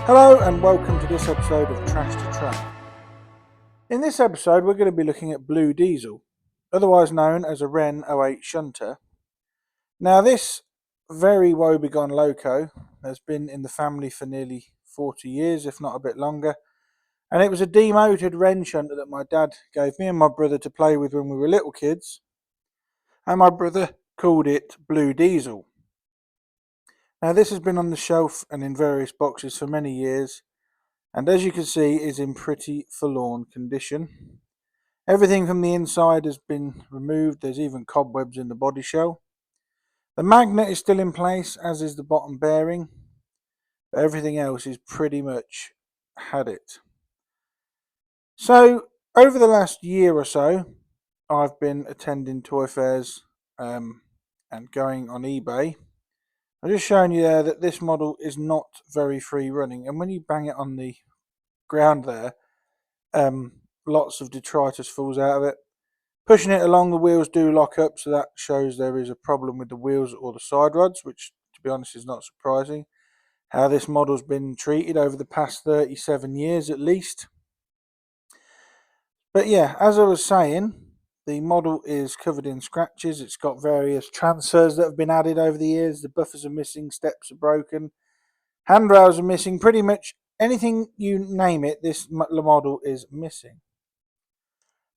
Hello and welcome to this episode of Trash to Track. In this episode we're going to be looking at Blue Diesel, otherwise known as a Wrenn 08 Shunter. Now this very woebegone loco has been in the family for nearly 40 years, if not a bit longer, and it was a demotored Wrenn Shunter that my dad gave me and my brother to play with when we were little kids, and my brother called it Blue Diesel. Now this has been on the shelf and in various boxes for many years, and as you can see is in pretty forlorn condition. Everything from the inside has been removed, there's even cobwebs in the body shell. The magnet is still in place, as is the bottom bearing, but everything else is pretty much had it. So over the last year or so I've been attending toy fairs and going on eBay. I'm just showing you there that this model is not very free running, and when you bang it on the ground there, lots of detritus falls out of it. Pushing it along, the wheels do lock up, so that shows there is a problem with the wheels or the side rods, which to be honest is not surprising. How this model's been treated over the past 37 years at least. But yeah, as I was saying, the model is covered in scratches. It's got various transfers that have been added over the years. The buffers are missing, steps are broken, handrails are missing. Pretty much anything you name it, this model is missing.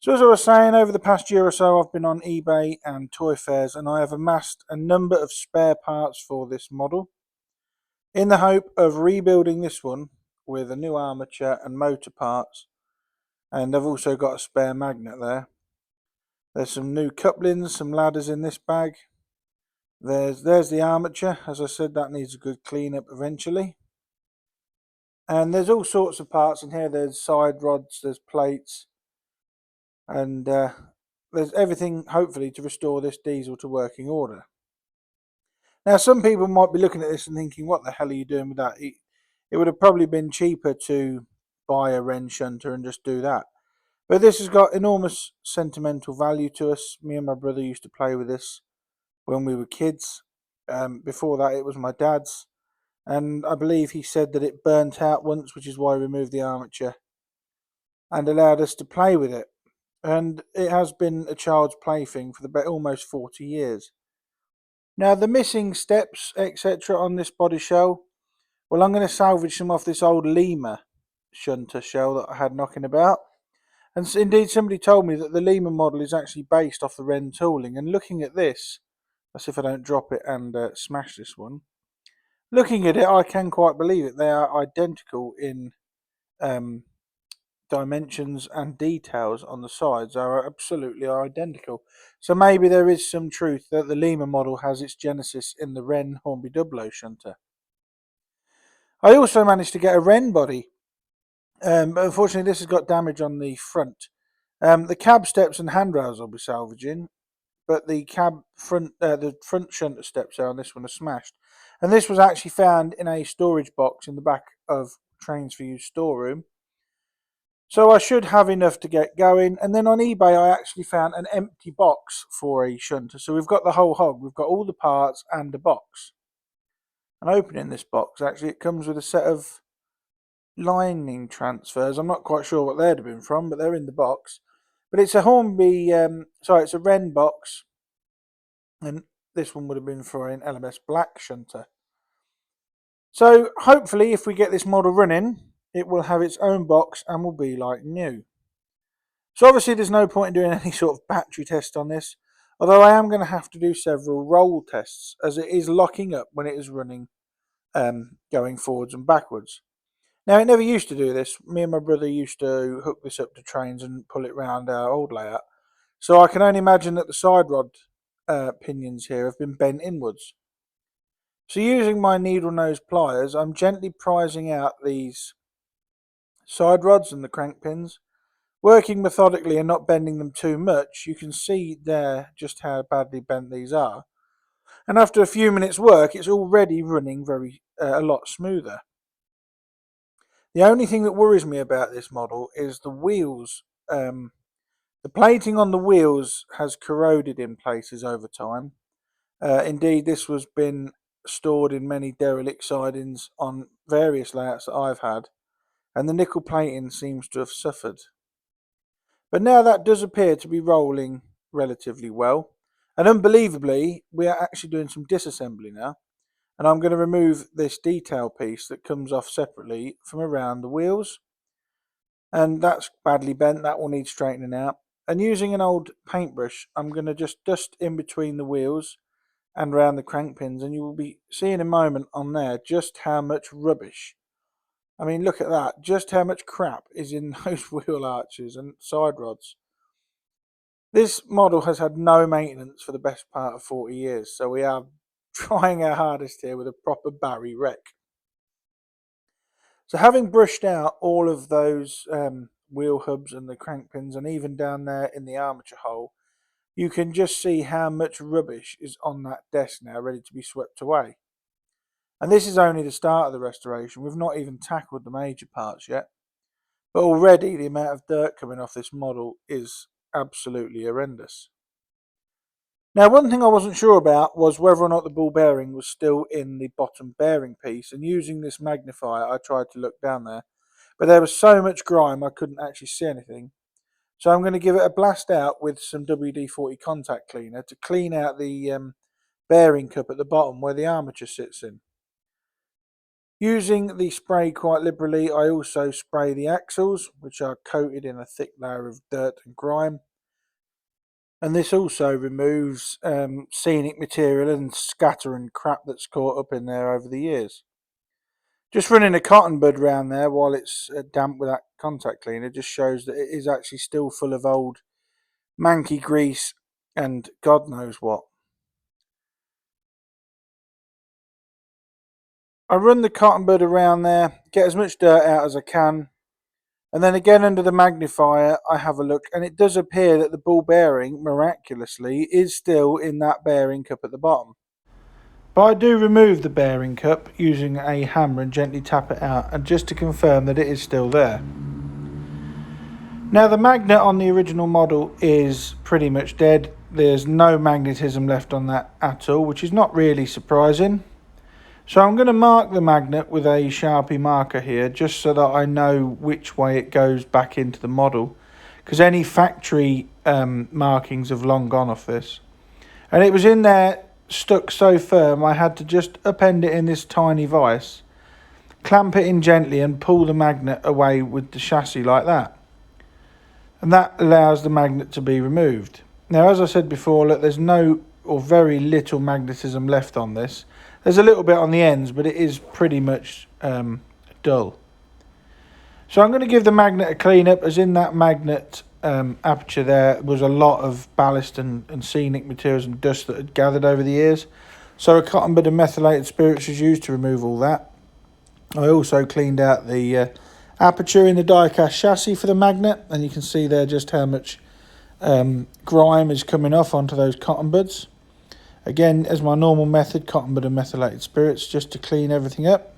So as I was saying, over the past year or so I've been on eBay and toy fairs, and I have amassed a number of spare parts for this model in the hope of rebuilding this one with a new armature and motor parts. And I've also got a spare magnet there. There's some new couplings, some ladders in this bag. There's the armature. As I said, that needs a good clean up eventually. And there's all sorts of parts in here. There's side rods, there's plates, and there's everything hopefully to restore this diesel to working order. Now some people might be looking at this and thinking, what the hell are you doing with that? It would have probably been cheaper to buy a Wrenn Shunter and just do that. But this has got enormous sentimental value to us. Me and my brother used to play with this when we were kids. Before that it was my dad's, and I believe he said that it burnt out once, which is why he removed the armature and allowed us to play with it. And it has been a child's plaything for almost 40 years. Now the missing steps, etc. on this body shell, well, I'm going to salvage some off this old Lima Shunter shell that I had knocking about. And indeed somebody told me that the Lima model is actually based off the Wrenn tooling, and looking at this, as if I don't drop it and smash this one, looking at it I can quite believe it. They are identical in dimensions, and details on the sides are absolutely identical. So maybe there is some truth that the Lima model has its genesis in the Wrenn Hornby Dublo Shunter. I also managed to get a Wrenn body, but unfortunately this has got damage on the front. The cab steps and handrails I'll be salvaging, but the front shunter steps there on this one are smashed. And this was actually found in a storage box in the back of Trains for You storeroom. So I should have enough to get going. And then on eBay I actually found an empty box for a shunter. So we've got the whole hog. We've got all the parts and a box. And opening this box, actually it comes with a set of lining transfers. I'm not quite sure what they'd have been from, but they're in the box. But it's a Hornby, it's a Wrenn box. And this one would have been for an LMS Black shunter. So hopefully if we get this model running, it will have its own box and will be like new. So obviously there's no point in doing any sort of battery test on this, although I am going to have to do several roll tests, as it is locking up when it is running, going forwards and backwards. Now it never used to do this. Me and my brother used to hook this up to trains and pull it round our old layout. So I can only imagine that the side rod pinions here have been bent inwards. So using my needle nose pliers, I'm gently prising out these side rods and the crank pins, working methodically and not bending them too much. You can see there just how badly bent these are. And after a few minutes work, it's already running a lot smoother. The only thing that worries me about this model is the wheels. The plating on the wheels has corroded in places over time. Indeed, this was been stored in many derelict sidings on various layouts that I've had, and the nickel plating seems to have suffered. But now that does appear to be rolling relatively well, and unbelievably we are actually doing some disassembly now, and I'm going to remove this detail piece that comes off separately from around the wheels, and that's badly bent, that will need straightening out. And using an old paintbrush, I'm going to just dust in between the wheels and around the crank pins, and you will be seeing in a moment on there just how much rubbish, I mean look at that, just how much crap is in those wheel arches and side rods. This model has had no maintenance for the best part of 40 years, so we are trying our hardest here with a proper Barry wreck. So having brushed out all of those wheel hubs and the crank pins, and even down there in the armature hole, you can just see how much rubbish is on that desk now, ready to be swept away. And this is only the start of the restoration. We've not even tackled the major parts yet. But already the amount of dirt coming off this model is absolutely horrendous. Now, one thing I wasn't sure about was whether or not the ball bearing was still in the bottom bearing piece, and using this magnifier I tried to look down there, but there was so much grime I couldn't actually see anything. So I'm going to give it a blast out with some WD-40 contact cleaner to clean out the bearing cup at the bottom where the armature sits in. Using the spray quite liberally, I also spray the axles, which are coated in a thick layer of dirt and grime. And this also removes scenic material and scatter and crap that's caught up in there over the years. Just running a cotton bud around there while it's damp with that contact cleaner just shows that it is actually still full of old manky grease and God knows what. I run the cotton bud around there, get as much dirt out as I can, and then again under the magnifier I have a look, and it does appear that the ball bearing, miraculously, is still in that bearing cup at the bottom. But I do remove the bearing cup using a hammer and gently tap it out, and just to confirm that it is still there. Now the magnet on the original model is pretty much dead. There's no magnetism left on that at all, which is not really surprising. So I'm going to mark the magnet with a Sharpie marker here, just so that I know which way it goes back into the model, because any factory markings have long gone off this. And it was in there stuck so firm I had to just append it in this tiny vise, clamp it in gently and pull the magnet away with the chassis like that. And that allows the magnet to be removed. Now, as I said before, look, there's no or very little magnetism left on this. There's a little bit on the ends, but it is pretty much dull. So I'm going to give the magnet a clean up, as in that magnet aperture there was a lot of ballast and scenic materials and dust that had gathered over the years. So a cotton bud of methylated spirits was used to remove all that. I also cleaned out the aperture in the die-cast chassis for the magnet, and you can see there just how much grime is coming off onto those cotton buds. Again, as my normal method, cotton bud and methylated spirits just to clean everything up.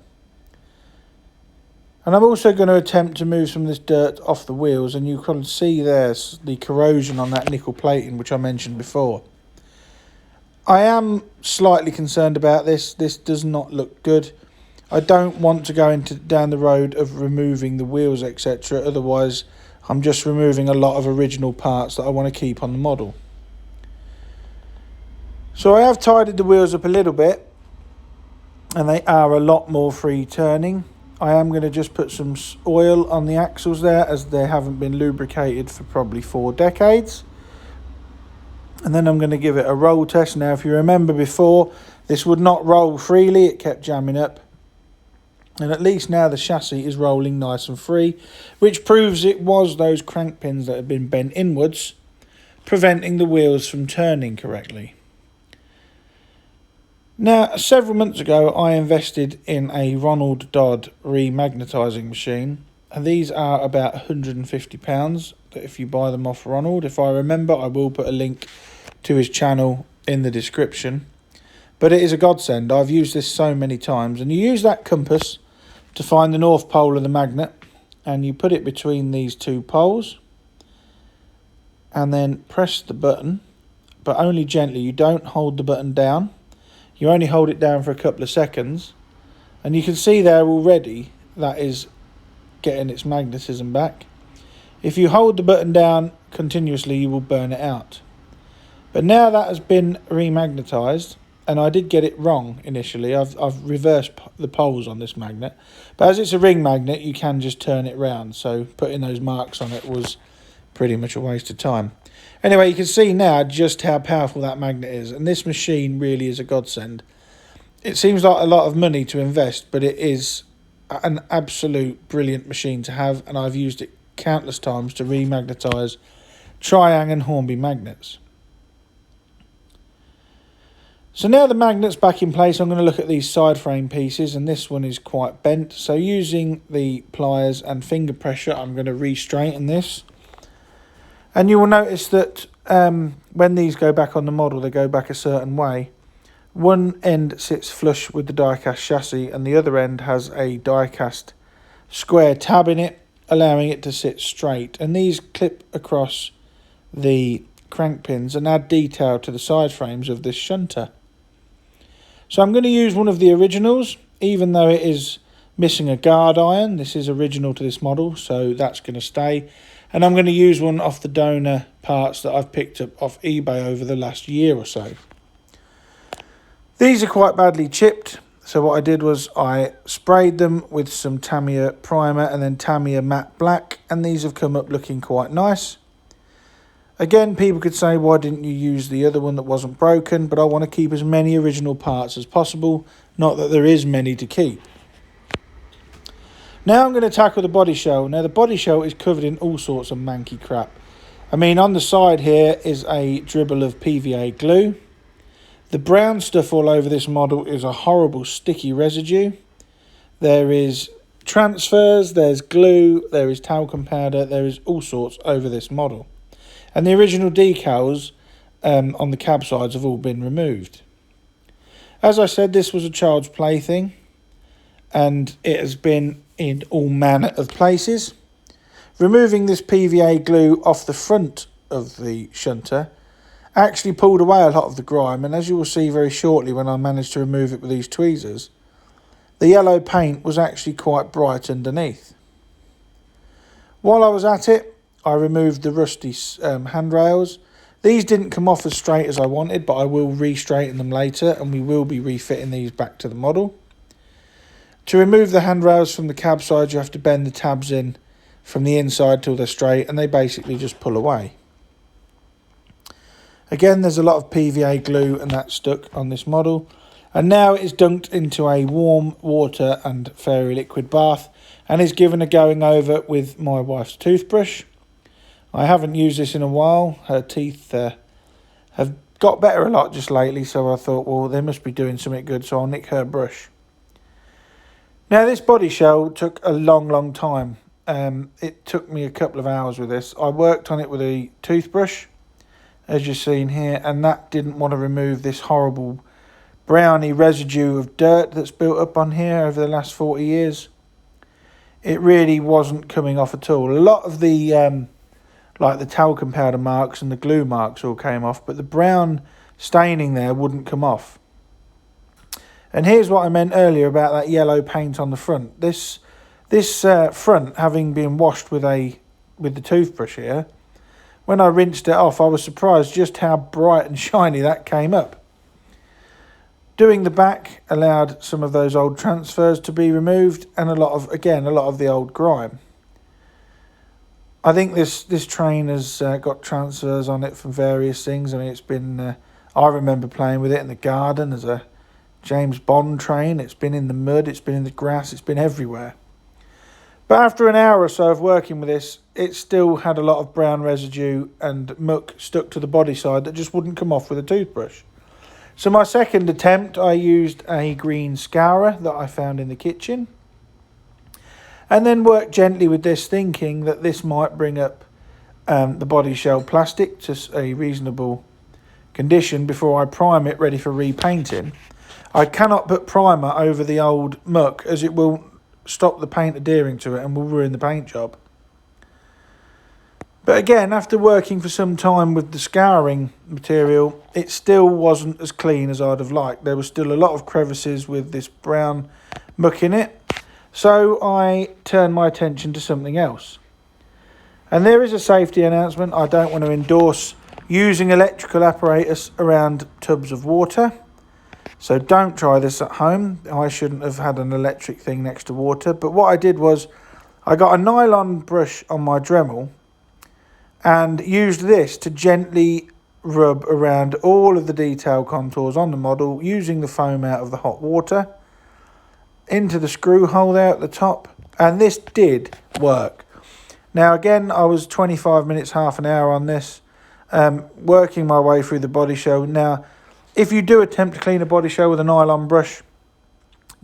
And I'm also going to attempt to move some of this dirt off the wheels, and you can see there's the corrosion on that nickel plating which I mentioned before. I am slightly concerned about this. This does not look good. I don't want to go down the road of removing the wheels, etc. Otherwise I'm just removing a lot of original parts that I want to keep on the model. So I have tidied the wheels up a little bit, and they are a lot more free turning. I am going to just put some oil on the axles there, as they haven't been lubricated for probably 4 decades. And then I'm going to give it a roll test. Now, if you remember before, this would not roll freely, it kept jamming up. And at least now the chassis is rolling nice and free, which proves it was those crank pins that had been bent inwards, preventing the wheels from turning correctly. Now, several months ago, I invested in a Ronald Dodd remagnetising machine, and these are about £150 if you buy them off Ronald. If I remember, I will put a link to his channel in the description. But it is a godsend. I've used this so many times, and you use that compass to find the north pole of the magnet, and you put it between these 2 poles, and then press the button, but only gently. You don't hold the button down. You only hold it down for a couple of seconds, and you can see there already that is getting its magnetism back. If you hold the button down continuously, you will burn it out. But now that has been remagnetised, and I did get it wrong initially. I've reversed the poles on this magnet, but as it's a ring magnet, you can just turn it round. So putting those marks on it was pretty much a waste of time. Anyway, you can see now just how powerful that magnet is, and this machine really is a godsend. It seems like a lot of money to invest, but it is an absolute brilliant machine to have, and I've used it countless times to remagnetise Triang and Hornby magnets. So now the magnet's back in place, I'm going to look at these side frame pieces, and this one is quite bent. So using the pliers and finger pressure, I'm going to re-straighten this. And you will notice that when these go back on the model, they go back a certain way. One end sits flush with the die-cast chassis, and the other end has a die-cast square tab in it, allowing it to sit straight. And these clip across the crank pins and add detail to the side frames of this shunter. So I'm going to use one of the originals, even though it is missing a guard iron. This is original to this model, so that's going to stay. And I'm going to use one off the donor parts that I've picked up off eBay over the last year or so. These are quite badly chipped, so what I did was I sprayed them with some Tamiya primer and then Tamiya matte black, and these have come up looking quite nice. Again, people could say, why didn't you use the other one that wasn't broken? But I want to keep as many original parts as possible, not that there is many to keep. Now I'm going to tackle the body shell. Now the body shell is covered in all sorts of manky crap. I mean, on the side here is a dribble of PVA glue. The brown stuff all over this model is a horrible sticky residue. There is transfers, there's glue, there is talcum powder, there is all sorts over this model. And the original decals on the cab sides have all been removed. As I said, this was a child's plaything, and it has been in all manner of places. Removing this PVA glue off the front of the shunter actually pulled away a lot of the grime, and as you will see very shortly when I managed to remove it with these tweezers, the yellow paint was actually quite bright underneath. While I was at it, I removed the rusty handrails. These didn't come off as straight as I wanted, but I will re-straighten them later, and we will be refitting these back to the model. To remove the handrails from the cab side, you have to bend the tabs in from the inside till they're straight, and they basically just pull away. Again, there's a lot of PVA glue, and that's stuck on this model. And now it is dunked into a warm water and fairy liquid bath, and is given a going over with my wife's toothbrush. I haven't used this in a while. Her teeth have got better a lot just lately, so I thought, well, they must be doing something good, so I'll nick her brush. Now, this body shell took a long time. It took me a couple of hours with this. I worked on it with a toothbrush, as you've seen here, and that didn't want to remove this horrible browny residue of dirt that's built up on here over the last 40 years. It really wasn't coming off at all. A lot of the like the talcum powder marks and the glue marks all came off, but the brown staining there wouldn't come off. And here's what I meant earlier about that yellow paint on the front. This front, having been washed with the toothbrush here, when I rinsed it off, I was surprised just how bright and shiny that came up. Doing the back allowed some of those old transfers to be removed, and a lot of the old grime. I think this train has got transfers on it from various things. I mean, it's been, I remember playing with it in the garden as a James Bond train. It's been in the mud, it's been in the grass, it's been everywhere. But after an hour or so of working with this, it still had a lot of brown residue and muck stuck to the body side that just wouldn't come off with a toothbrush. So my second attempt, I used a green scourer that I found in the kitchen, and then worked gently with this, thinking that this might bring up the body shell plastic to a reasonable condition before I prime it ready for repainting. I cannot put primer over the old muck, as it will stop the paint adhering to it and will ruin the paint job. But again, after working for some time with the scouring material, it still wasn't as clean as I'd have liked. There was still a lot of crevices with this brown muck in it. So I turned my attention to something else. And there is a safety announcement. I don't want to endorse using electrical apparatus around tubs of water. So don't try this at home. I shouldn't have had an electric thing next to water. But what I did was I got a nylon brush on my Dremel and used this to gently rub around all of the detail contours on the model using the foam out of the hot water into the screw hole there at the top, and this did work. Now again, I was 25 minutes, half an hour on this, working my way through the body shell. Now, if you do attempt to clean a body shell with a nylon brush,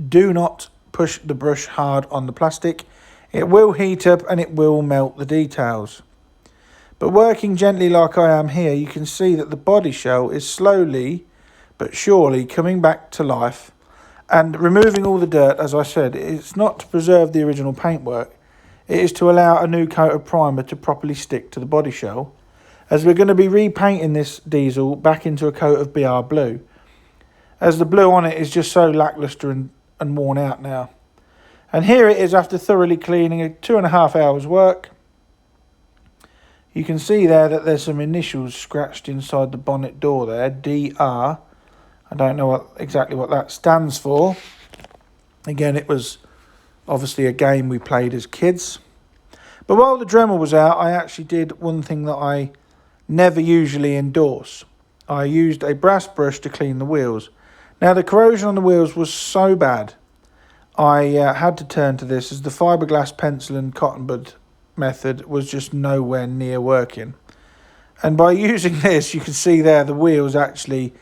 do not push the brush hard on the plastic. It will heat up and it will melt the details. But working gently like I am here, you can see that the body shell is slowly but surely coming back to life and removing all the dirt. As I said, it's not to preserve the original paintwork. It is to allow a new coat of primer to properly stick to the body shell, as we're going to be repainting this diesel back into a coat of BR blue, as the blue on it is just so lacklustre and worn out now. And here it is after thoroughly cleaning, 2.5 hours work. You can see there that there's some initials scratched inside the bonnet door there, DR. I don't know exactly what that stands for. Again, it was obviously a game we played as kids. But while the Dremel was out, I actually did one thing that I never usually endorse. I used a brass brush to clean the wheels. Now, the corrosion on the wheels was so bad, I had to turn to this, as the fiberglass pencil and cotton bud method was just nowhere near working. And by using this, you can see there the wheels actually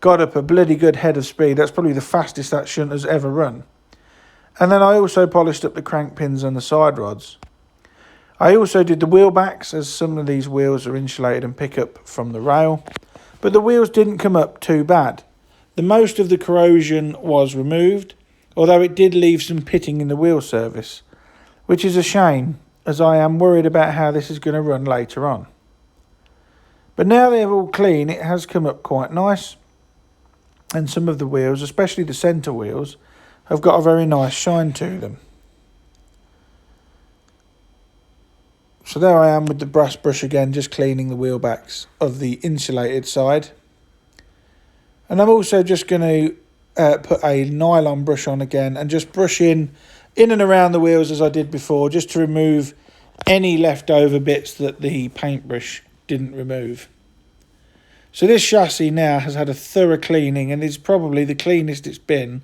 got up a bloody good head of speed. That's probably the fastest that Shunter's ever run. And then I also polished up the crank pins and the side rods. I also did the wheel backs, as some of these wheels are insulated and pick up from the rail. But the wheels didn't come up too bad. The most of the corrosion was removed, although it did leave some pitting in the wheel surface, which is a shame, as I am worried about how this is going to run later on. But now they're all clean, it has come up quite nice. And some of the wheels, especially the centre wheels, have got a very nice shine to them. So there I am with the brass brush again, just cleaning the wheel backs of the insulated side. And I'm also just going to put a nylon brush on again and just brush in and around the wheels as I did before, just to remove any leftover bits that the paintbrush didn't remove. So this chassis now has had a thorough cleaning and is probably the cleanest it's been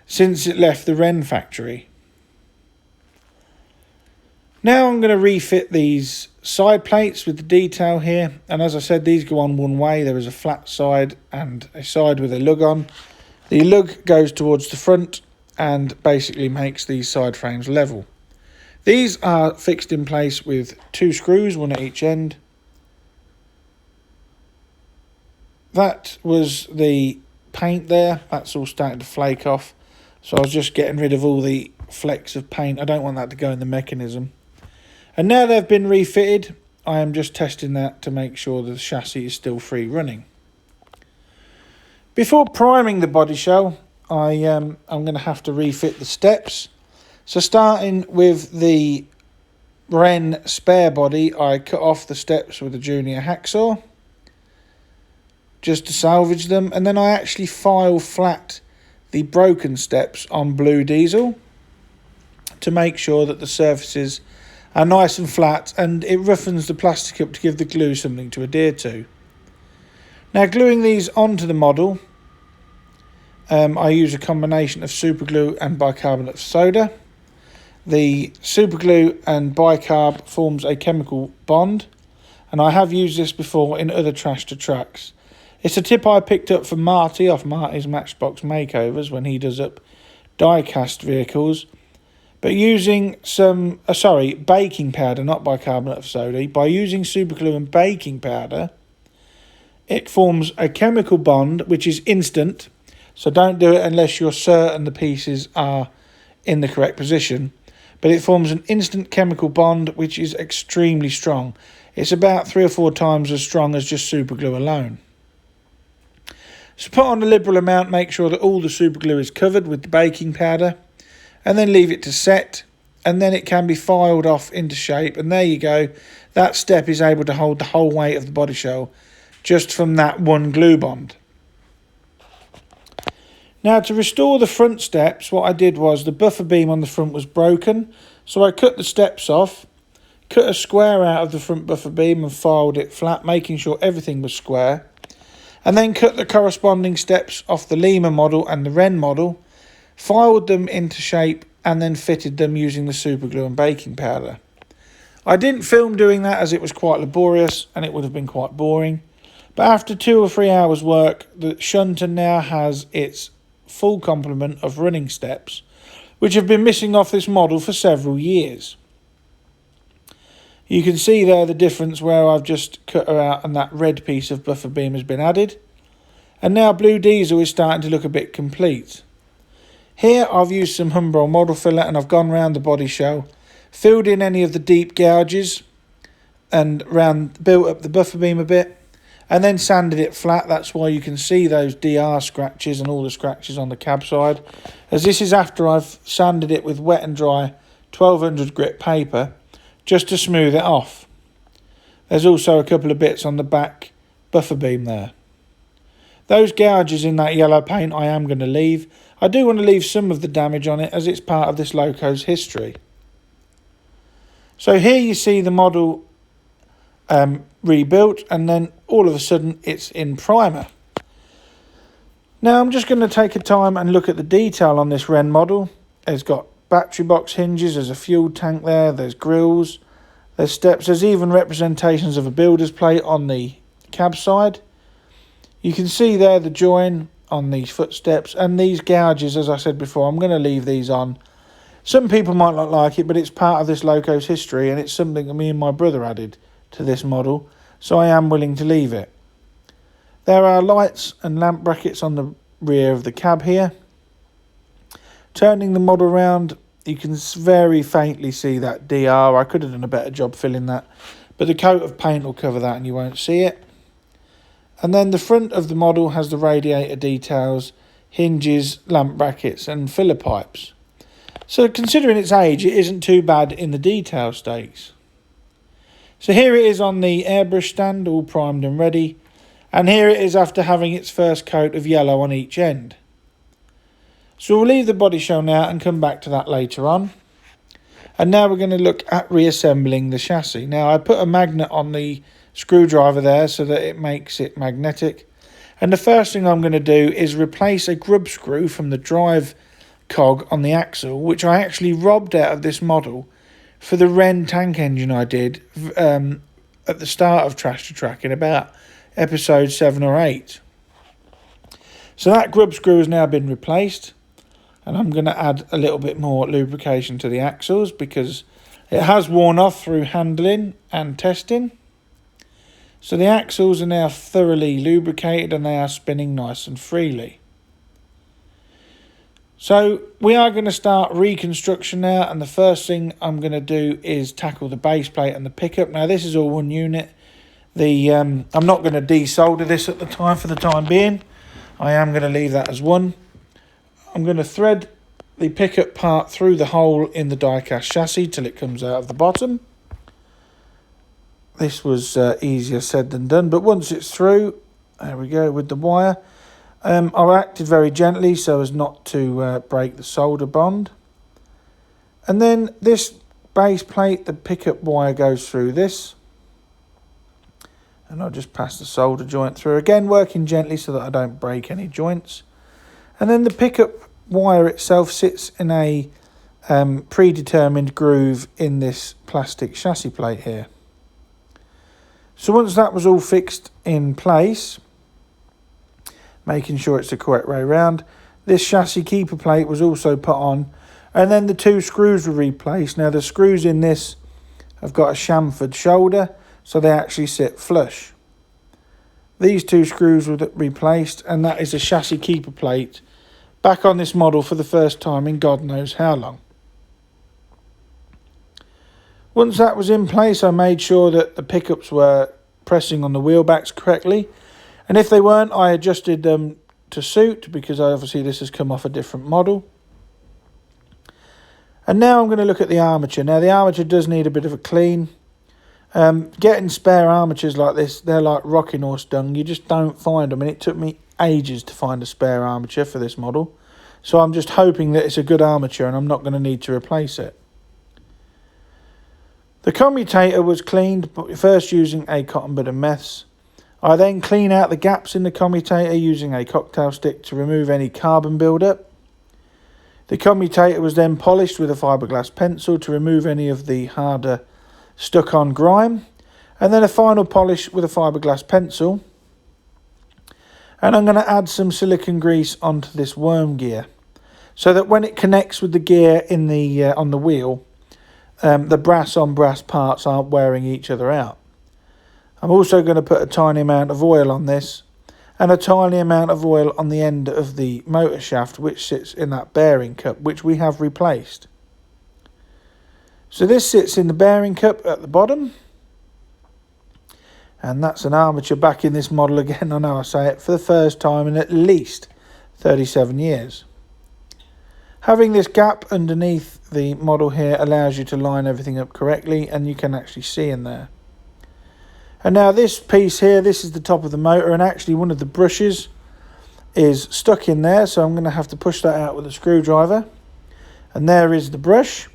since it left the Wrenn factory. Now I'm going to refit these side plates with the detail here, and as I said, these go on one way. There is a flat side and a side with a lug on. The lug goes towards the front and basically makes these side frames level. These are fixed in place with 2 screws, one at each end. That was the paint there. That's all starting to flake off. So I was just getting rid of all the flecks of paint. I don't want that to go in the mechanism. And now they've been refitted, I am just testing that to make sure the chassis is still free running. Before priming the body shell, I'm going to have to refit the steps. So starting with the Wrenn spare body, I cut off the steps with a junior hacksaw just to salvage them, and then I actually file flat the broken steps on blue diesel to make sure that the surfaces are nice and flat, and it roughens the plastic up to give the glue something to adhere to. Now, gluing these onto the model, I use a combination of super glue and bicarbonate of soda. The super glue and bicarb forms a chemical bond, and I have used this before in other trash to tracks. It's a tip I picked up from Marty off Marty's Matchbox Makeovers when he does up die-cast vehicles. But using some, baking powder, not bicarbonate of soda. By using super glue and baking powder, it forms a chemical bond which is instant. So don't do it unless you're certain the pieces are in the correct position. But it forms an instant chemical bond which is extremely strong. It's about 3 or 4 times as strong as just super glue alone. So put on a liberal amount, make sure that all the super glue is covered with the baking powder, and then leave it to set, and then it can be filed off into shape, and there you go. That step is able to hold the whole weight of the body shell just from that one glue bond. Now, to restore the front steps, what I did was the buffer beam on the front was broken, so I cut the steps off, cut a square out of the front buffer beam and filed it flat, making sure everything was square, and then cut the corresponding steps off the Lima model and the Wrenn model, filed them into shape, and then fitted them using the super glue and baking powder. I didn't film doing that as it was quite laborious and it would have been quite boring, but after 2 or 3 hours work, the Shunter now has its full complement of running steps, which have been missing off this model for several years. You can see there the difference where I've just cut her out and that red piece of buffer beam has been added, and now blue diesel is starting to look a bit complete. Here I've used some Humbrol model filler and I've gone round the body shell, filled in any of the deep gouges and built up the buffer beam a bit, and then sanded it flat. That's why you can see those DR scratches and all the scratches on the cab side, as this is after I've sanded it with wet and dry 1200 grit paper just to smooth it off. There's also a couple of bits on the back buffer beam there. Those gouges in that yellow paint I am going to leave. I do want to leave some of the damage on it as it's part of this loco's history. So here you see the model rebuilt, and then all of a sudden it's in primer. Now I'm just going to take a time and look at the detail on this Wrenn model. It's got battery box hinges, there's a fuel tank there, there's grills, there's steps, there's even representations of a builder's plate on the cab side. You can see there the join on these footsteps, and these gouges, as I said before, I'm going to leave these on. Some people might not like it, but it's part of this loco's history, and it's something that me and my brother added to this model, so I am willing to leave it. There are lights and lamp brackets on the rear of the cab here. Turning the model around, you can very faintly see that DR. I could have done a better job filling that, but the coat of paint will cover that and you won't see it. And then the front of the model has the radiator details, hinges, lamp brackets and filler pipes. So considering its age, it isn't too bad in the detail stakes. So here it is on the airbrush stand, all primed and ready. And here it is after having its first coat of yellow on each end. So we'll leave the body shell now and come back to that later on. And now we're going to look at reassembling the chassis. Now I put a magnet on the screwdriver there so that it makes it magnetic. And the first thing I'm going to do is replace a grub screw from the drive cog on the axle, which I actually robbed out of this model for the Wrenn tank engine I did at the start of Trash to Track in about episode 7 or 8. So that grub screw has now been replaced, and I'm going to add a little bit more lubrication to the axles because it has worn off through handling and testing. So the axles are now thoroughly lubricated and they are spinning nice and freely. So we are going to start reconstruction now, and the first thing I'm going to do is tackle the base plate and the pickup. Now this is all one unit. I'm not going to desolder this at the time for the time being. I am going to leave that as one. I'm going to thread the pickup part through the hole in the die-cast chassis till it comes out of the bottom. This was easier said than done, but once it's through, there we go with the wire. I acted very gently so as not to break the solder bond. And then this base plate, the pickup wire goes through this. And I'll just pass the solder joint through. Again, working gently so that I don't break any joints. And then the pickup wire itself sits in a predetermined groove in this plastic chassis plate here. So once that was all fixed in place, making sure it's the correct way round, this chassis keeper plate was also put on, and then the 2 screws were replaced. Now the screws in this have got a chamfered shoulder, so they actually sit flush. These 2 screws were replaced, and that is a chassis keeper plate back on this model for the first time in God knows how long. Once that was in place, I made sure that the pickups were pressing on the wheel backs correctly, and if they weren't, I adjusted them to suit, because obviously this has come off a different model. And now I'm going to look at the armature. Now the armature does need a bit of a clean. Getting spare armatures like this, they're like rocking horse dung. You just don't find them, and it took me ages to find a spare armature for this model. So I'm just hoping that it's a good armature and I'm not going to need to replace it. The commutator was cleaned first using a cotton bud and meths. I then clean out the gaps in the commutator using a cocktail stick to remove any carbon buildup. The commutator was then polished with a fiberglass pencil to remove any of the harder stuck on grime, and then a final polish with a fiberglass pencil. And I'm going to add some silicone grease onto this worm gear, so that when it connects with the gear in the on the wheel, the brass on brass parts aren't wearing each other out. I'm also going to put a tiny amount of oil on this, and a tiny amount of oil on the end of the motor shaft, which sits in that bearing cup, which we have replaced. So this sits in the bearing cup at the bottom, and that's an armature back in this model again. I know I say it for the first time in at least 37 years. Having this gap underneath the model here allows you to line everything up correctly, and you can actually see in there. And now this piece here, this is the top of the motor, and actually one of the brushes is stuck in there, so I'm going to have to push that out with a screwdriver. And there is the brush.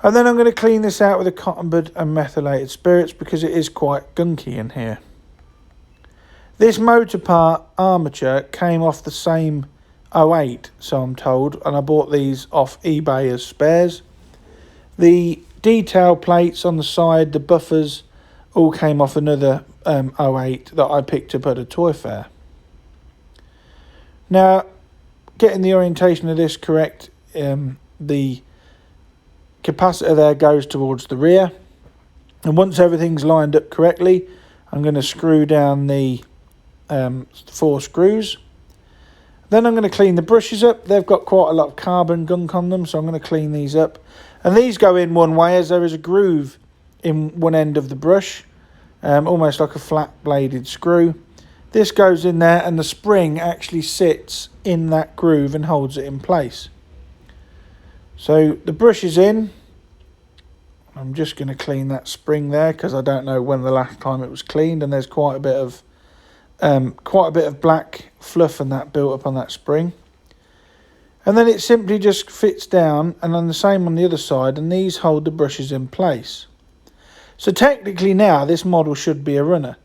And then I'm going to clean this out with a cotton bud and methylated spirits, because it is quite gunky in here. This motor part armature came off the same 08, so I'm told, and I bought these off eBay as spares. The detail plates on the side, the buffers, all came off another 08 that I picked up at a toy fair. Now, getting the orientation of this correct, the capacitor there goes towards the rear, and once everything's lined up correctly, I'm going to screw down the 4 screws. Then I'm going to clean the brushes up. They've got quite a lot of carbon gunk on them, so I'm going to clean these up. And these go in one way, as there is a groove in one end of the brush, almost like a flat bladed screw. This goes in there, and the spring actually sits in that groove and holds it in place. So the brush is in. I'm just going to clean that spring there, because I don't know when the last time it was cleaned, and there's quite a bit of black fluff and that built up on that spring. And then it simply just fits down, and then the same on the other side, and these hold the brushes in place. So technically now this model should be a runner,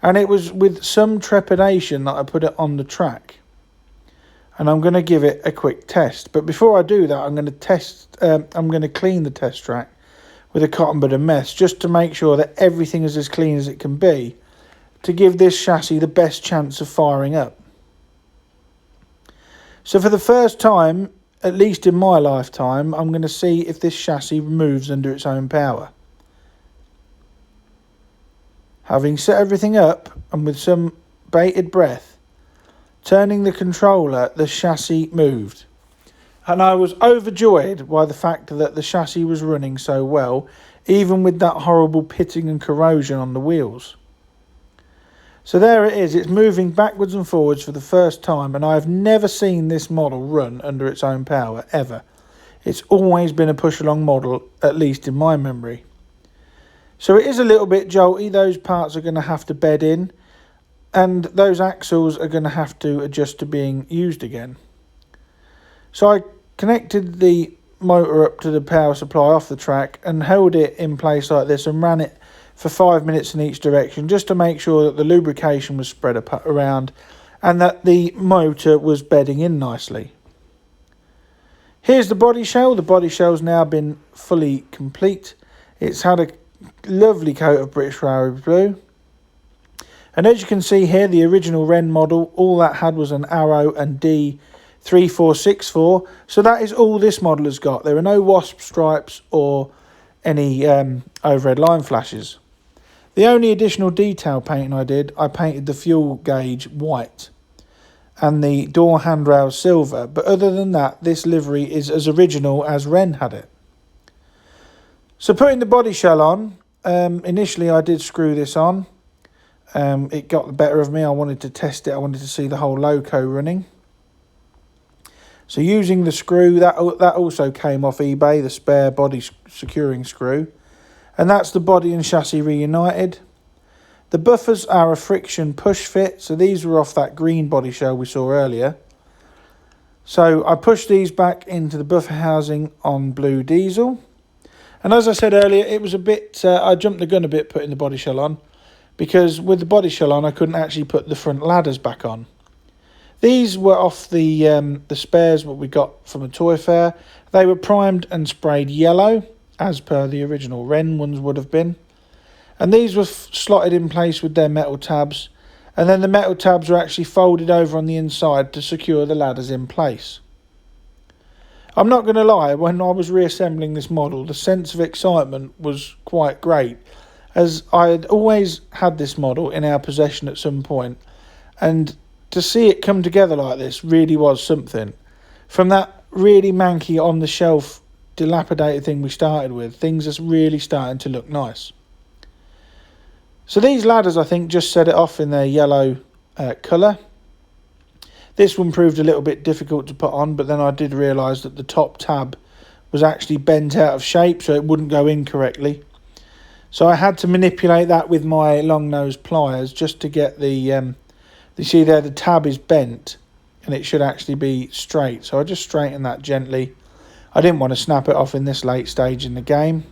and it was with some trepidation that I put it on the track. And I'm going to give it a quick test. But before I do that, I'm going to clean the test track with a cotton bud and mess, just to make sure that everything is as clean as it can be, to give this chassis the best chance of firing up. So for the first time, at least in my lifetime, I'm going to see if this chassis moves under its own power. Having set everything up, and with some bated breath, turning the controller, the chassis moved. And I was overjoyed by the fact that the chassis was running so well, even with that horrible pitting and corrosion on the wheels. So there it is, it's moving backwards and forwards for the first time, and I have never seen this model run under its own power, ever. It's always been a push-along model, at least in my memory. So it is a little bit jolty. Those parts are going to have to bed in, and those axles are going to have to adjust to being used again. So I connected the motor up to the power supply off the track and held it in place like this, and ran it for 5 minutes in each direction, just to make sure that the lubrication was spread around and that the motor was bedding in nicely. Here's the body shell. The body shell's now been fully complete. It's had a lovely coat of British Railways blue. And as you can see here, the original Wrenn model, all that had was an arrow and D3464. So that is all this model has got. There are no wasp stripes or any overhead line flashes. The only additional detail painting I painted the fuel gauge white and the door handrail silver. But other than that, this livery is as original as Wrenn had it. So putting the body shell on, initially I did screw this on. It got the better of me. I wanted to test it. I wanted to see the whole loco running. So using the screw, that also came off eBay, the spare body securing screw. And that's the body and chassis reunited. The buffers are a friction push fit. So these were off that green body shell we saw earlier. So I pushed these back into the buffer housing on blue diesel. And as I said earlier, it was a bit, I jumped the gun a bit putting the body shell on, because with the body shell on, I couldn't actually put the front ladders back on. These were off the spares what we got from a toy fair. They were primed and sprayed yellow, as per the original Wrenn ones would have been. And these were slotted in place with their metal tabs. And then the metal tabs were actually folded over on the inside to secure the ladders in place. I'm not going to lie, when I was reassembling this model, the sense of excitement was quite great, as I had always had this model in our possession at some point, and to see it come together like this really was something. From that really manky on the shelf dilapidated thing we started with, things are really starting to look nice. So these ladders, I think, just set it off in their yellow colour. This one proved a little bit difficult to put on, but then I did realise that the top tab was actually bent out of shape, so it wouldn't go in correctly. So I had to manipulate that with my long nose pliers just to get the, you see there, the tab is bent and it should actually be straight. So I just straightened that gently. I didn't want to snap it off in this late stage in the game.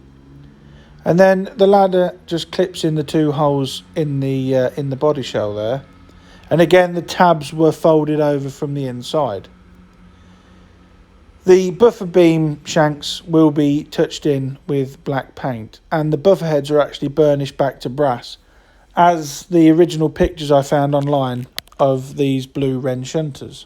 And then the ladder just clips in the two holes in the body shell there. And again, the tabs were folded over from the inside. The buffer beam shanks will be touched in with black paint, and the buffer heads are actually burnished back to brass, as the original pictures I found online of these blue Wrenn shunters.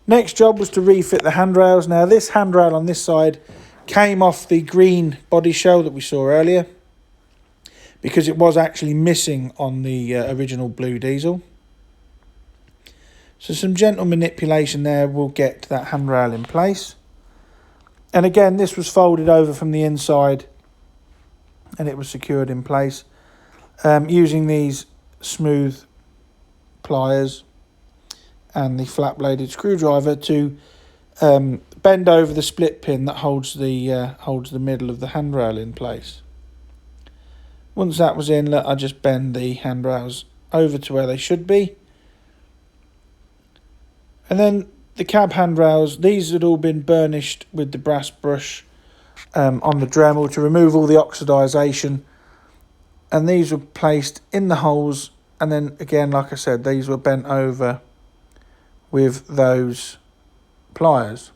Next job was to refit the handrails. Now this handrail on this side came off the green body shell that we saw earlier, because it was actually missing on the original blue diesel. So some gentle manipulation there will get that handrail in place. And again, this was folded over from the inside and it was secured in place using these smooth pliers and the flat bladed screwdriver to bend over the split pin that holds the middle of the handrail in place. Once that was in, I just bend the handrails over to where they should be. And then the cab handrails, these had all been burnished with the brass brush on the Dremel to remove all the oxidisation. And these were placed in the holes. And then again, like I said, these were bent over with those pliers.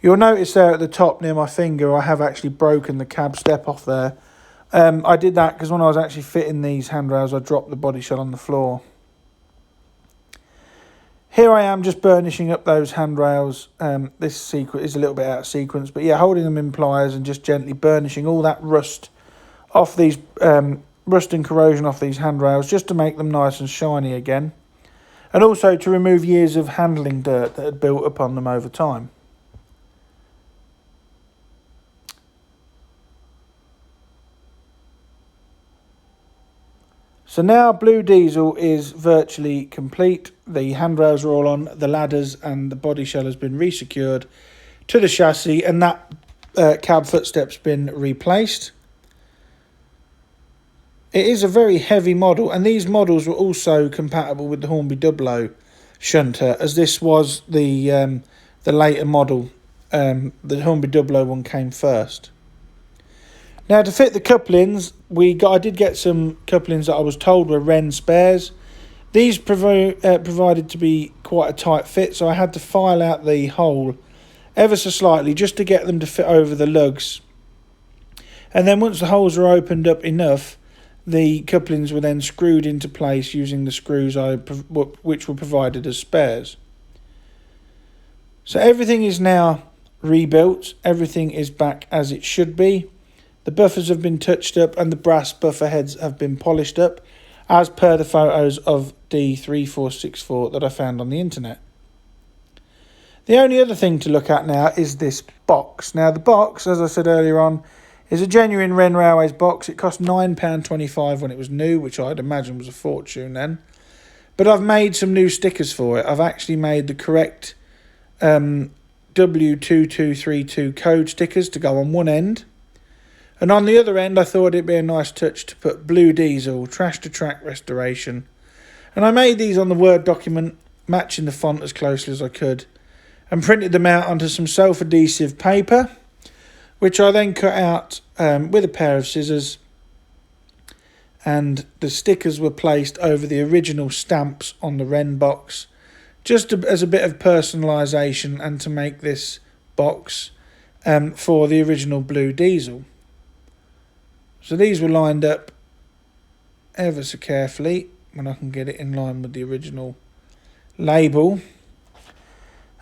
You'll notice there at the top near my finger, I have actually broken the cab step off there. I did that because when I was actually fitting these handrails, I dropped the body shell on the floor. Here I am just burnishing up those handrails. This sequence is a little bit out of sequence, but yeah, holding them in pliers and just gently burnishing all that rust off these, rust and corrosion off these handrails, just to make them nice and shiny again. And also to remove years of handling dirt that had built up on them over time. So now blue diesel is virtually complete. The handrails are all on, the ladders and the body shell has been resecured to the chassis, and that cab footstep's been replaced. It is a very heavy model, and these models were also compatible with the Hornby Dublo shunter, as this was the later model. The Hornby Dublo one came first. Now to fit the couplings, I did get some couplings that I was told were Wrenn spares. These provided to be quite a tight fit, so I had to file out the hole ever so slightly just to get them to fit over the lugs. And then once the holes were opened up enough, the couplings were then screwed into place using the screws which were provided as spares. So everything is now rebuilt, everything is back as it should be. The buffers have been touched up and the brass buffer heads have been polished up, as per the photos of D3464 that I found on the internet. The only other thing to look at now is this box. Now the box, as I said earlier on, is a genuine Wrenn Railways box. It cost £9.25 when it was new, which I'd imagine was a fortune then. But I've made some new stickers for it. I've actually made the correct W2232 code stickers to go on one end. And on the other end, I thought it'd be a nice touch to put blue diesel, trash to track restoration. And I made these on the Word document, matching the font as closely as I could, and printed them out onto some self-adhesive paper, which I then cut out with a pair of scissors, and the stickers were placed over the original stamps on the Wrenn box, just as a bit of personalisation and to make this box for the original blue diesel. So these were lined up ever so carefully when I can get it in line with the original label.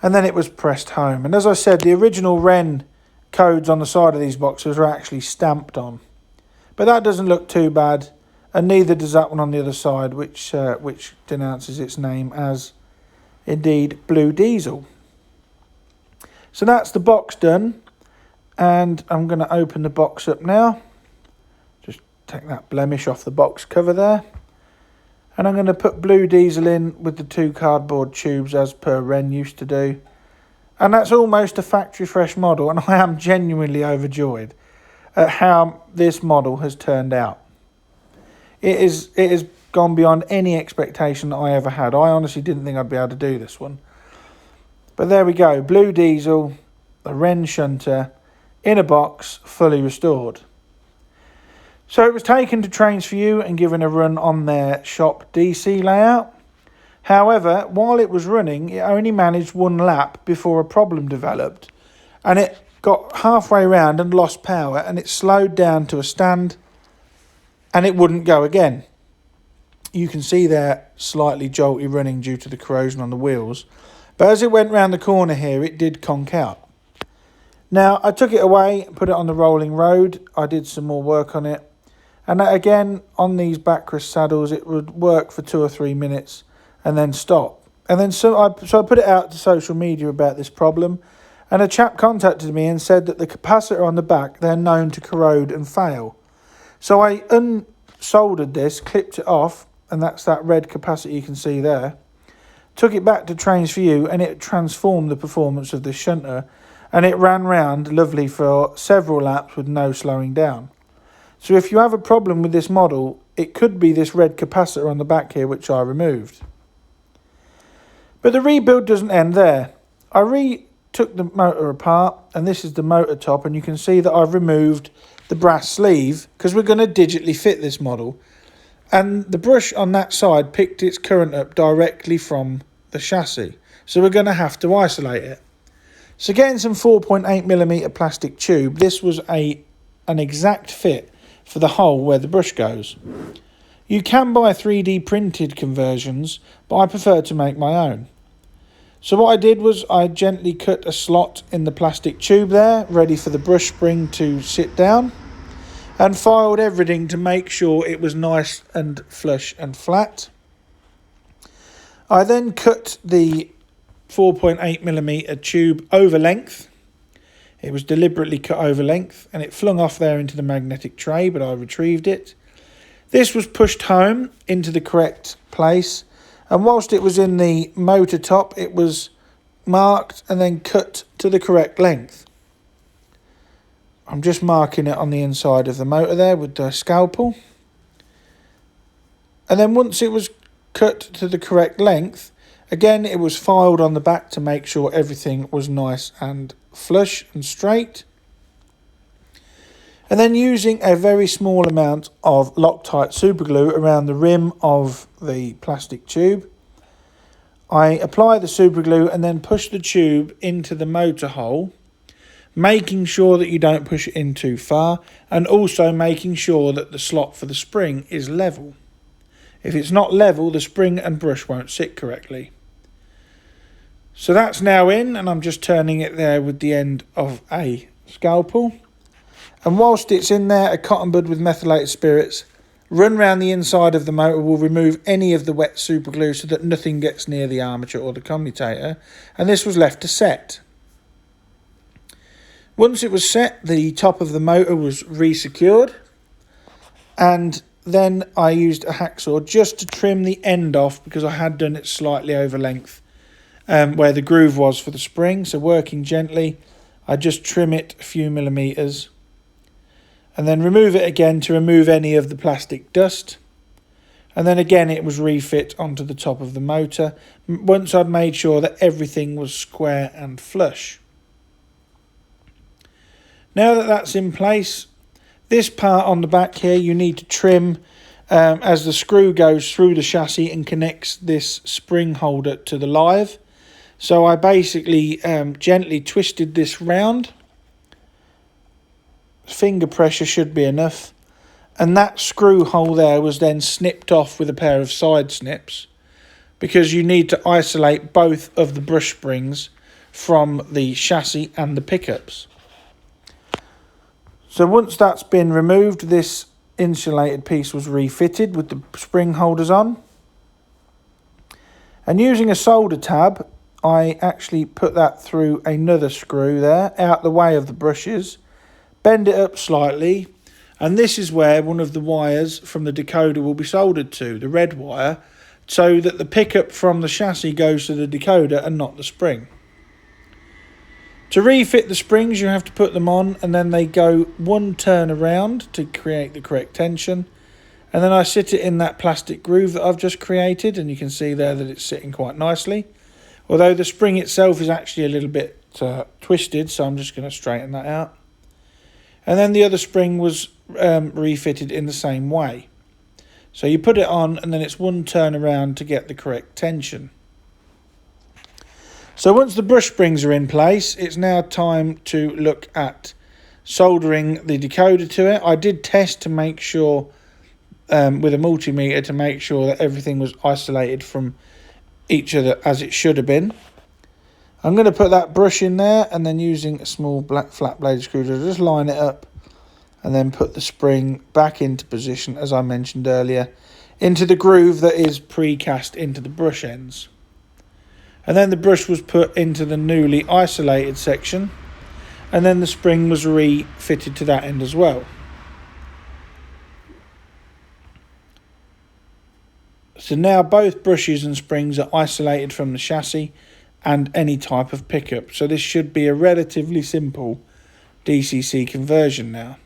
And then it was pressed home. And as I said, the original Wrenn codes on the side of these boxes are actually stamped on. But that doesn't look too bad, and neither does that one on the other side, which denounces its name as, indeed, Blue Diesel. So that's the box done, and I'm going to open the box up now. Just take that blemish off the box cover there. And I'm going to put Blue Diesel in with the 2 cardboard tubes as per Wrenn used to do. And that's almost a factory fresh model, and I am genuinely overjoyed at how this model has turned out. It has gone beyond any expectation that I ever had. I honestly didn't think I'd be able to do this one. But there we go, Blue Diesel, the Wrenn Shunter, in a box, fully restored. So it was taken to Trains for You and given a run on their shop DC layout. However, while it was running, it only managed one lap before a problem developed, and it got halfway round and lost power, and it slowed down to a stand, and it wouldn't go again. You can see there slightly jolty running due to the corrosion on the wheels, but as it went round the corner here, it did conk out. Now, I took it away, put it on the rolling road. I did some more work on it. And again, on these backrest saddles, it would work for 2 or 3 minutes and then stop. And then so I put it out to social media about this problem, and a chap contacted me and said that the capacitor on the back, they're known to corrode and fail. So I unsoldered this, clipped it off, and that's that red capacitor you can see there. Took it back to Trains for You, and it transformed the performance of the shunter, and it ran round lovely for several laps with no slowing down. So if you have a problem with this model, it could be this red capacitor on the back here, which I removed. But the rebuild doesn't end there. I took the motor apart, and this is the motor top, and you can see that I've removed the brass sleeve because we're going to digitally fit this model. And the brush on that side picked its current up directly from the chassis. So we're going to have to isolate it. So getting some 4.8mm plastic tube, this was an exact fit for the hole where the brush goes. You can buy 3D printed conversions, but I prefer to make my own. So what I did was I gently cut a slot in the plastic tube there, ready for the brush spring to sit down, and filed everything to make sure it was nice and flush and flat. I then cut the 4.8mm tube over length. It was deliberately cut over length, and it flung off there into the magnetic tray, but I retrieved it. This was pushed home into the correct place, and whilst it was in the motor top, it was marked and then cut to the correct length. I'm just marking it on the inside of the motor there with the scalpel. And then once it was cut to the correct length, again it was filed on the back to make sure everything was nice and flush and straight. And then using a very small amount of Loctite superglue around the rim of the plastic tube, I apply the superglue and then push the tube into the motor hole, making sure that you don't push it in too far, and also making sure that the slot for the spring is level. If it's not level, the spring and brush won't sit correctly. So that's now in, and I'm just turning it there with the end of a scalpel. And whilst it's in there, a cotton bud with methylated spirits run round the inside of the motor will remove any of the wet superglue so that nothing gets near the armature or the commutator, and this was left to set. Once it was set, the top of the motor was re-secured, and then I used a hacksaw just to trim the end off because I had done it slightly over length where the groove was for the spring. So working gently, I just trim it a few millimetres and then remove it again to remove any of the plastic dust. And then again it was refit onto the top of the motor once I'd made sure that everything was square and flush. Now that that's in place, this part on the back here you need to trim as the screw goes through the chassis and connects this spring holder to the live. So I basically gently twisted this round. Finger pressure should be enough. And that screw hole there was then snipped off with a pair of side snips because you need to isolate both of the brush springs from the chassis and the pickups. So once that's been removed, this insulated piece was refitted with the spring holders on. And using a solder tab, I actually put that through another screw there, out the way of the brushes, bend it up slightly, and this is where one of the wires from the decoder will be soldered to, the red wire, so that the pickup from the chassis goes to the decoder and not the spring. To refit the springs, you have to put them on and then they go one turn around to create the correct tension. And then I sit it in that plastic groove that I've just created, and you can see there that it's sitting quite nicely. Although the spring itself is actually a little bit twisted, so I'm just going to straighten that out. And then the other spring was refitted in the same way. So you put it on and then it's one turn around to get the correct tension. So once the brush springs are in place, it's now time to look at soldering the decoder to it. I did test to make sure with a multimeter to make sure that everything was isolated from each other as it should have been. I'm going to put that brush in there and then using a small black flat blade screwdriver just line it up and then put the spring back into position, as I mentioned earlier, into the groove that is precast into the brush ends. And then the brush was put into the newly isolated section, and then the spring was refitted to that end as well. So now both brushes and springs are isolated from the chassis and any type of pickup. So this should be a relatively simple DCC conversion now.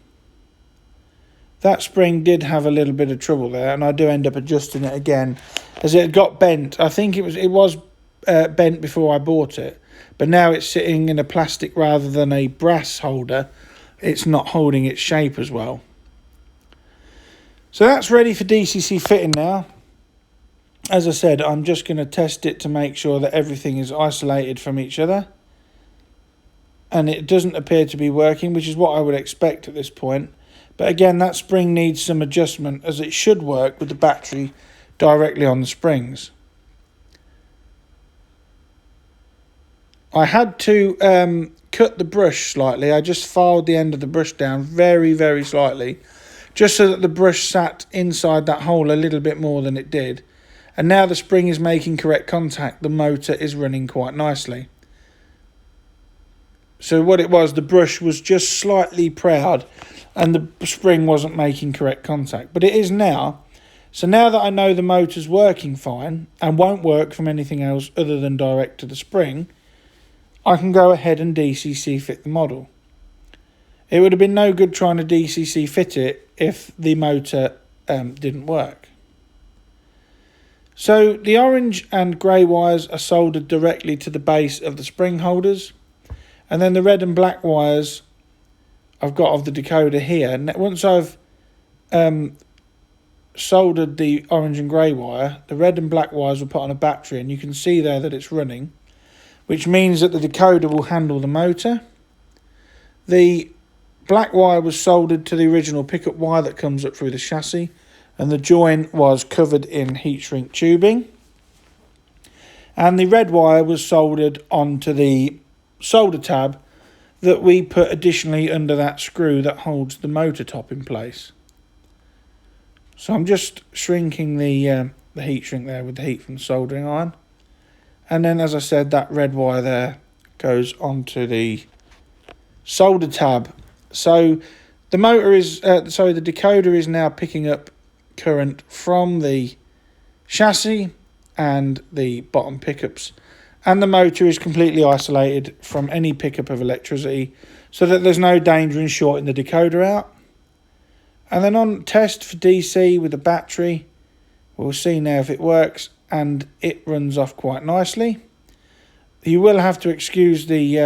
That spring did have a little bit of trouble there, and I do end up adjusting it again as it got bent. I think it was bent before I bought it, but now it's sitting in a plastic rather than a brass holder. It's not holding its shape as well. So that's ready for DCC fitting now. As I said, I'm just going to test it to make sure that everything is isolated from each other. And it doesn't appear to be working, which is what I would expect at this point. But again, that spring needs some adjustment as it should work with the battery directly on the springs. I had to cut the brush slightly. I just filed the end of the brush down very, very slightly, just so that the brush sat inside that hole a little bit more than it did. And now the spring is making correct contact. The motor is running quite nicely. So what it was, the brush was just slightly proud and the spring wasn't making correct contact. But it is now. So now that I know the motor's working fine and won't work from anything else other than direct to the spring, I can go ahead and DCC fit the model. It would have been no good trying to DCC fit it if the motor didn't work. So the orange and grey wires are soldered directly to the base of the spring holders, and then the red and black wires I've got of the decoder here. And once I've soldered the orange and grey wire, the red and black wires will put on a battery, and you can see there that it's running, which means that the decoder will handle the motor. The black wire was soldered to the original pickup wire that comes up through the chassis, and the join was covered in heat shrink tubing. And the red wire was soldered onto the solder tab that we put additionally under that screw that holds the motor top in place. So I'm just shrinking the heat shrink there with the heat from the soldering iron. And then, as I said, that red wire there goes onto the solder tab. So the motor is, the decoder is now picking up current from the chassis and the bottom pickups. And the motor is completely isolated from any pickup of electricity so that there's no danger in shorting the decoder out. And then on test for DC with the battery, we'll see now if it works, and it runs off quite nicely. You will have to excuse the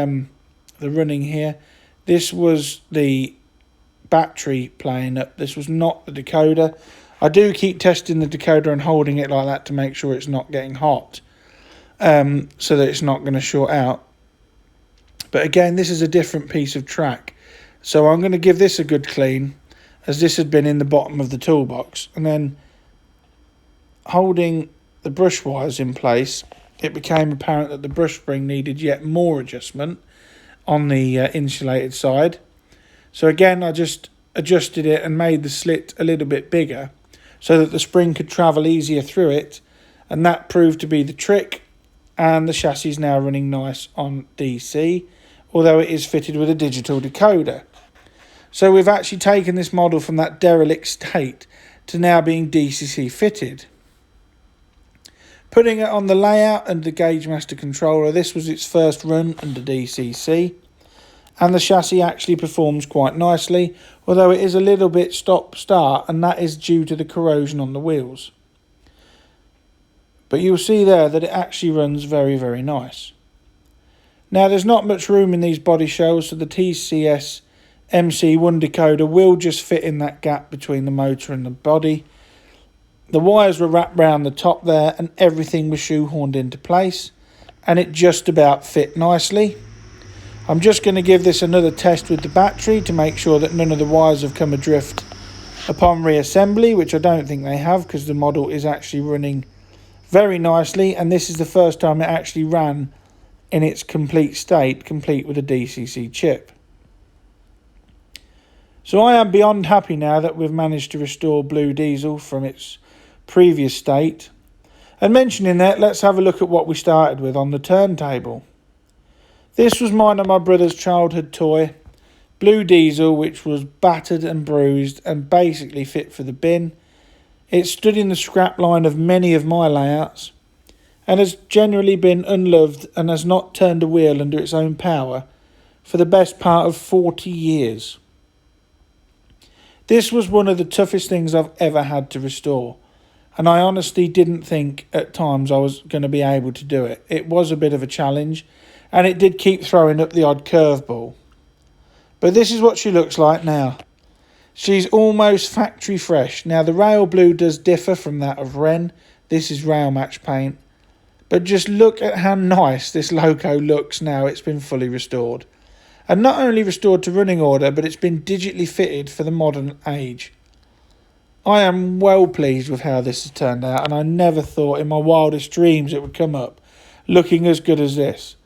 running here. This was the battery playing up. This was not the decoder. I do keep testing the decoder and holding it like that to make sure it's not getting hot, so that it's not going to short out. But again, this is a different piece of track. So I'm going to give this a good clean, as this had been in the bottom of the toolbox. And then holding the brush wires in place, it became apparent that the brush spring needed yet more adjustment on the insulated side. So again, I just adjusted it and made the slit a little bit bigger so that the spring could travel easier through it, and that proved to be the trick. And the chassis is now running nice on DC, although it is fitted with a digital decoder. So we've actually taken this model from that derelict state to now being DCC fitted. Putting it on the layout and the Gauge Master controller, this was its first run under DCC, and the chassis actually performs quite nicely, although it is a little bit stop-start, and that is due to the corrosion on the wheels. But you'll see there that it actually runs very, very nice. Now, there's not much room in these body shells, so the TCS MC1 decoder will just fit in that gap between the motor and the body. The wires were wrapped round the top there, and everything was shoehorned into place, and it just about fit nicely. I'm just going to give this another test with the battery to make sure that none of the wires have come adrift upon reassembly, which I don't think they have, because the model is actually running very nicely, and this is the first time it actually ran in its complete state, complete with a DCC chip. So I am beyond happy now that we've managed to restore Blue Diesel from its previous state. And mentioning that, let's have a look at what we started with on the turntable. This was mine and my brother's childhood toy, Blue Diesel, which was battered and bruised and basically fit for the bin. It stood in the scrap line of many of my layouts and has generally been unloved and has not turned a wheel under its own power for the best part of 40 years. This was one of the toughest things I've ever had to restore, and I honestly didn't think at times I was going to be able to do it. It was a bit of a challenge, and it did keep throwing up the odd curveball. But this is what she looks like now. She's almost factory fresh. Now, the rail blue does differ from that of Wrenn. This is rail match paint. But just look at how nice this loco looks now it's been fully restored. And not only restored to running order, but it's been digitally fitted for the modern age. I am well pleased with how this has turned out, and I never thought in my wildest dreams it would come up looking as good as this.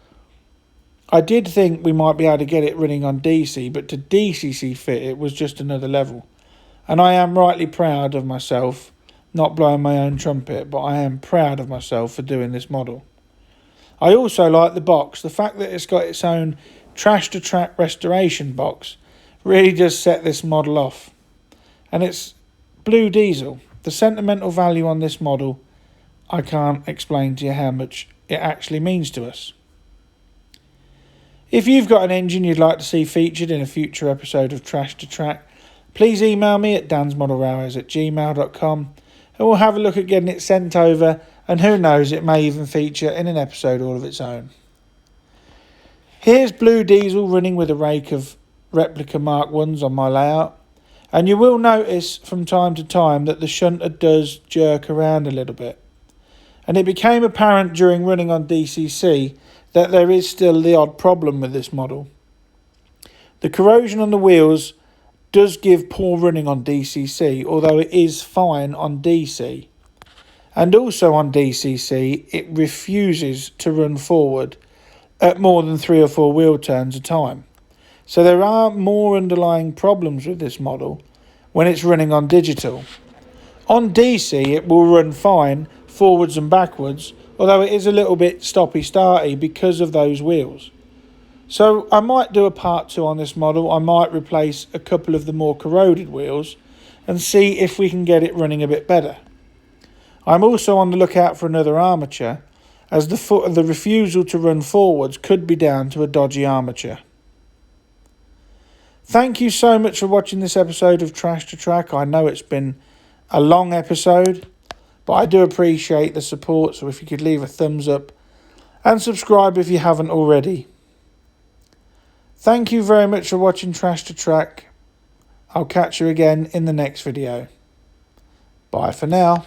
I did think we might be able to get it running on DC, but to DCC fit it was just another level. And I am rightly proud of myself, not blowing my own trumpet, but I am proud of myself for doing this model. I also like the box. The fact that it's got its own trash to track restoration box really does set this model off. And it's Blue Diesel. The sentimental value on this model, I can't explain to you how much it actually means to us. If you've got an engine you'd like to see featured in a future episode of Trash to Track, please email me at dansmodelrailways@gmail.com and we'll have a look at getting it sent over, and who knows, it may even feature in an episode all of its own. Here's Blue Diesel running with a rake of replica Mark 1s on my layout, and you will notice from time to time that the shunter does jerk around a little bit. And it became apparent during running on DCC that there is still the odd problem with this model. The corrosion on the wheels does give poor running on DCC, although it is fine on DC. And also on DCC, it refuses to run forward at more than 3 or 4 wheel turns a time. So there are more underlying problems with this model when it's running on digital. On DC it will run fine forwards and backwards, although it is a little bit stoppy-starty because of those wheels. So I might do a part 2 on this model. I might replace a couple of the more corroded wheels and see if we can get it running a bit better. I'm also on the lookout for another armature, as the refusal to run forwards could be down to a dodgy armature. Thank you so much for watching this episode of Trash to Track. I know it's been a long episode, but I do appreciate the support, so if you could leave a thumbs up and subscribe if you haven't already. Thank you very much for watching Trash to Track. I'll catch you again in the next video. Bye for now.